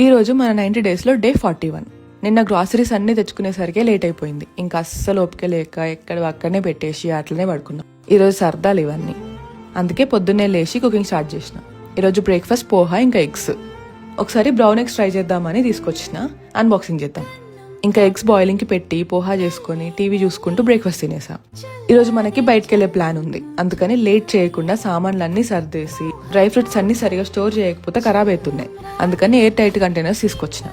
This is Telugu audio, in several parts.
ఈ రోజు మన 90 డేస్లో డే 41. నిన్న గ్రాసరీస్ అన్ని తెచ్చుకునేసరికి లేట్ అయిపోయింది. ఇంకా అస్సలు ఓపిక లేక అక్కడనే పెట్టేసి అట్లనే పడుకున్నాం. ఈరోజు సరదాలు ఇవన్నీ, అందుకే పొద్దున్నే లేచి కుకింగ్ స్టార్ట్ చేసిన. ఈరోజు బ్రేక్ఫాస్ట్ పోహా ఇంకా ఎగ్స్. ఒకసారి బ్రౌన్ ఎగ్స్ ట్రై చేద్దామని తీసుకొచ్చిన. అన్బాక్సింగ్ చేద్దాం. ఇంకా ఎగ్స్ బాయిలింగ్కి పెట్టి పోహా చేసుకుని టీవీ చూసుకుంటూ బ్రేక్ఫాస్ట్ తినేసా. ఈరోజు మనకి బయటకు వెళ్లే ప్లాన్ ఉంది. అందుకని లేట్ చేయకుండా సామాన్లన్నీ సర్దేసి, డ్రై ఫ్రూట్స్ అన్ని సరిగా స్టోర్ చేయకపోతే ఖరాబ్ అవుతున్నాయి. అందుకని ఎయిర్ టైట్ కంటైనర్స్ తీసుకొచ్చిన.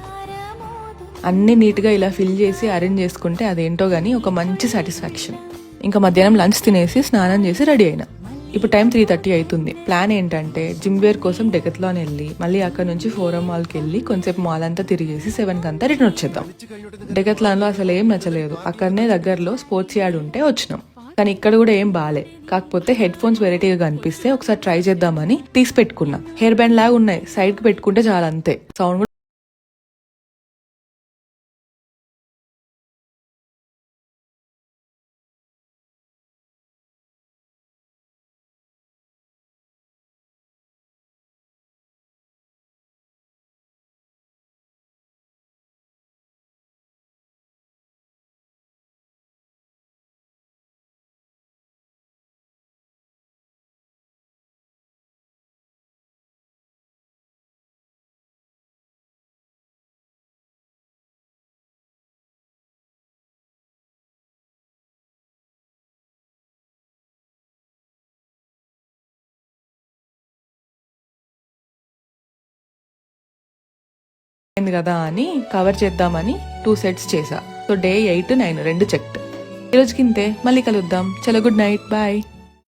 అన్ని నీట్గా ఇలా ఫిల్ చేసి అరేంజ్ చేసుకుంటే అదేంటో గానీ ఒక మంచి సాటిస్ఫాక్షన్. ఇంకా మధ్యాహ్నం లంచ్ తినేసి స్నానం చేసి రెడీ అయినా. ఇప్పుడు టైం 3:30 అవుతుంది. ప్లాన్ ఏంటంటే జిమ్ వేర్ కోసం డెకత్లాన్ వెళ్ళి మళ్ళీ అక్కడ నుంచి ఫోరం మాల్కి వెళ్ళి కొంచెంసేపు మాల్ అంతా తిరిగేసి 7 అంతా రిటర్న్ వచ్చేద్దాం. డెకత్లాన్ లో అసలు ఏం నచ్చలేదు. అక్కడనే దగ్గరలో స్పోర్ట్స్ యార్డ్ ఉంటే వచ్చినాం. కానీ ఇక్కడ కూడా ఏం బాలే. కాకపోతే హెడ్ ఫోన్స్ వెరైటీగా కనిపిస్తే ఒకసారి ట్రై చేద్దామని తీసి పెట్టుకున్నా. హెయిర్ బ్యాండ్ లాగా ఉన్నాయి, సైడ్ కి పెట్టుకుంటే చాలా, అంతే. సౌండ్ అయింది కదా అని కవర్ చేద్దామని 2 సెట్స్ చేసా. సో డే 8, 9 రెండు చెక్డ్. ఈ రోజుకి ఇంతే. మళ్ళీ కలుద్దాం. చలో, గుడ్ నైట్, బాయ్.